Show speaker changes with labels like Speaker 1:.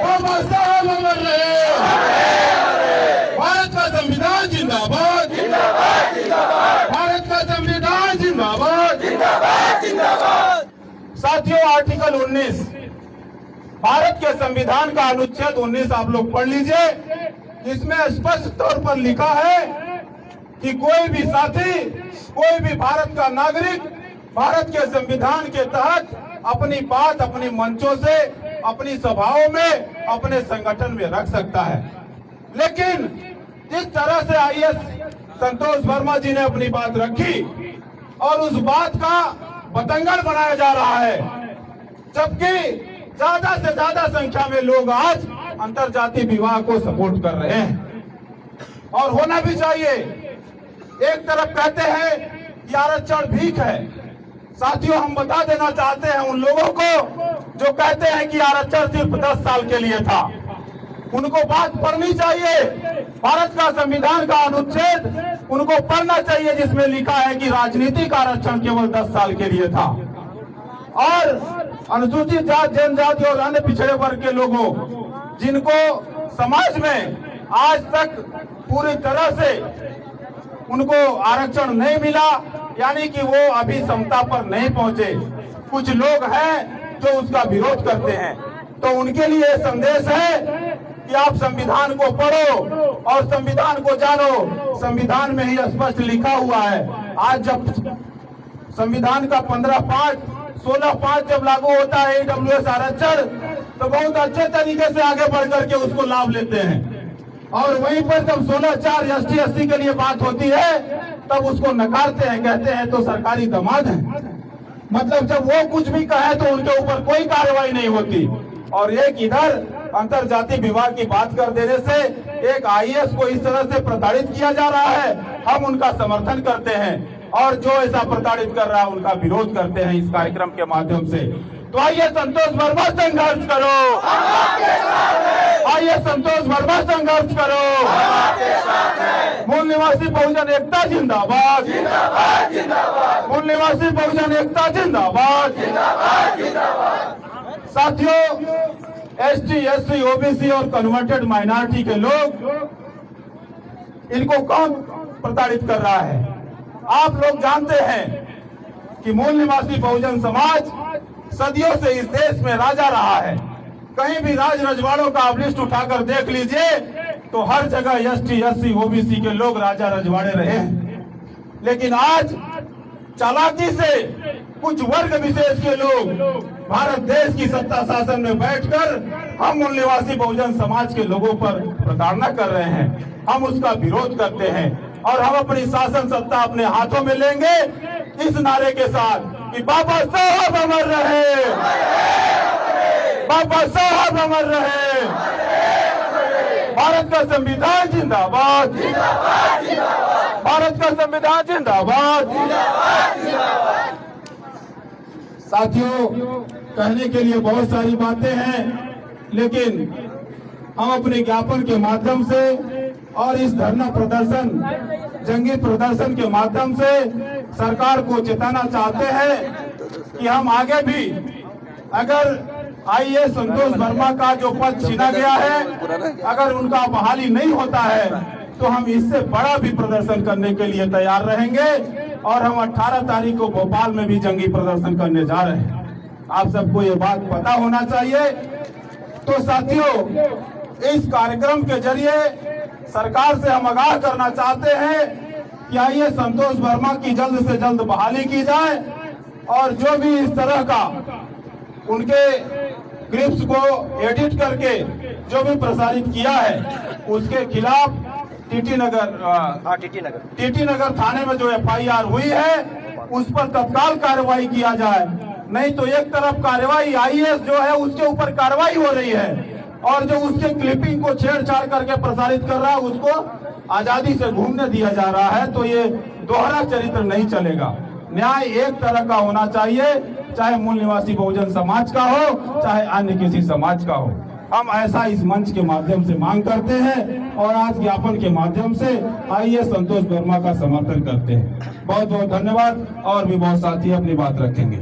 Speaker 1: बाबा साहब अमर रहे। भारत का संविधान जिंदाबाद, भारत का संविधान जिंदाबाद। साथियों, आर्टिकल 19 भारत के संविधान का अनुच्छेद 19 आप लोग पढ़ लीजिए। इसमें स्पष्ट तौर पर लिखा है कि कोई भी साथी, कोई भी भारत का नागरिक भारत के संविधान के तहत अपनी बात अपने मंचों से, अपनी सभाओं में, अपने संगठन में रख सकता है। लेकिन जिस तरह से आईएएस संतोष वर्मा जी ने अपनी बात रखी और उस बात का बतंगड़ बनाया जा रहा है, जबकि ज्यादा से ज्यादा संख्या में लोग आज अंतरजातीय विवाह को सपोर्ट कर रहे हैं और होना भी चाहिए। एक तरफ कहते हैं कि आरक्षण भीख है। साथियों, हम बता देना चाहते हैं उन लोगों को जो कहते हैं कि आरक्षण सिर्फ 10 साल के लिए था, उनको बात पढ़नी चाहिए। भारत का संविधान का अनुच्छेद उनको पढ़ना चाहिए जिसमें लिखा है कि राजनीतिक आरक्षण केवल 10 साल के लिए था और अनुसूचित जाति, जनजाति और अन्य पिछड़े वर्ग के लोगों जिनको समाज में आज तक पूरी तरह से उनको आरक्षण नहीं मिला, यानी कि वो अभी समता पर नहीं पहुंचे, कुछ लोग हैं जो उसका विरोध करते हैं। तो उनके लिए संदेश है कि आप संविधान को पढ़ो और संविधान को जानो। संविधान में ही स्पष्ट लिखा हुआ है। आज जब संविधान का 15(5), 16(5) जब लागू होता है ईडब्ल्यूएस आरक्षण, तो बहुत अच्छे तरीके से आगे बढ़ करके उसको लाभ लेते हैं और वहीं पर जब 16(4) ST/SC के लिए बात होती है तब उसको नकारते हैं, कहते हैं तो सरकारी दामाद है। मतलब जब वो कुछ भी कहे तो उनके ऊपर कोई कार्रवाई नहीं होती। और एक इधर अंतरजातीय विवाह की बात कर देने से एक आईएएस को इस तरह से प्रताड़ित किया जा रहा है, हम उनका समर्थन करते हैं और जो ऐसा प्रताड़ित कर रहा है उनका विरोध करते हैं इस कार्यक्रम के माध्यम से। तो आइए संतोष वर्मा संघर्ष करो, आइए संतोष वर्मा संघर्ष करो। मूल निवासी बहुजन एकता जिंदाबाद, मूल निवासी बहुजन एकता जिंदाबाद। साथियों, ST, SC, OBC और कन्वर्टेड माइनॉरिटी के लोग, इनको कौन प्रताड़ित कर रहा है? आप लोग जानते हैं कि मूल निवासी बहुजन समाज सदियों से इस देश में राजा रहा है। कहीं भी राज रजवाड़ों का आप लिस्ट उठाकर देख लीजिए तो हर जगह ST, SC, OBC के लोग राजा रजवाड़े रहे हैं। लेकिन आज चालाकी से कुछ वर्ग विशेष के लोग भारत देश की सत्ता शासन में बैठकर हम मूल निवासी बहुजन समाज के लोगों पर प्रताड़ना कर रहे हैं। हम उसका विरोध करते हैं और हम अपनी शासन सत्ता अपने हाथों में लेंगे इस नारे के साथ कि बाबा साहब अमर रहे, बाबा साहब अमर रहे, भारत का संविधान जिंदाबाद, भारत का संविधान जिंदाबाद। साथियों, कहने के लिए बहुत सारी बातें हैं, लेकिन हम अपने ज्ञापन के माध्यम से और इस धरना प्रदर्शन, जंगी प्रदर्शन के माध्यम से सरकार को चेताना चाहते हैं कि हम आगे भी अगर आईएएस संतोष वर्मा का जो पद छीना गया है, अगर उनका बहाली नहीं होता है तो हम इससे बड़ा भी प्रदर्शन करने के लिए तैयार रहेंगे और हम 18 तारीख को भोपाल में भी जंगी प्रदर्शन करने जा रहे हैं। आप सबको ये बात पता होना चाहिए। तो साथियों, इस कार्यक्रम के जरिए सरकार से हम आगाह करना चाहते हैं कि आइए संतोष वर्मा की जल्द से जल्द बहाली की जाए और जो भी इस तरह का उनके क्लिप्स को एडिट करके जो भी प्रसारित किया है उसके खिलाफ टीटी नगर थाने में जो FIR हुई है उस पर तत्काल कार्रवाई किया जाए। नहीं तो एक तरफ कार्रवाई आईएएस जो है उसके ऊपर कार्रवाई हो रही है और जो उसके क्लिपिंग को छेड़छाड़ करके प्रसारित कर रहा है उसको आजादी से घूमने दिया जा रहा है। तो ये दोहरा चरित्र नहीं चलेगा। न्याय एक तरह का होना चाहिए, चाहे मूल निवासी बहुजन समाज का हो, चाहे अन्य किसी समाज का हो। हम ऐसा इस मंच के माध्यम से मांग करते हैं और आज ज्ञापन के माध्यम से आइए संतोष वर्मा का समर्थन करते हैं। बहुत बहुत धन्यवाद और भी बहुत साथी अपनी बात रखेंगे।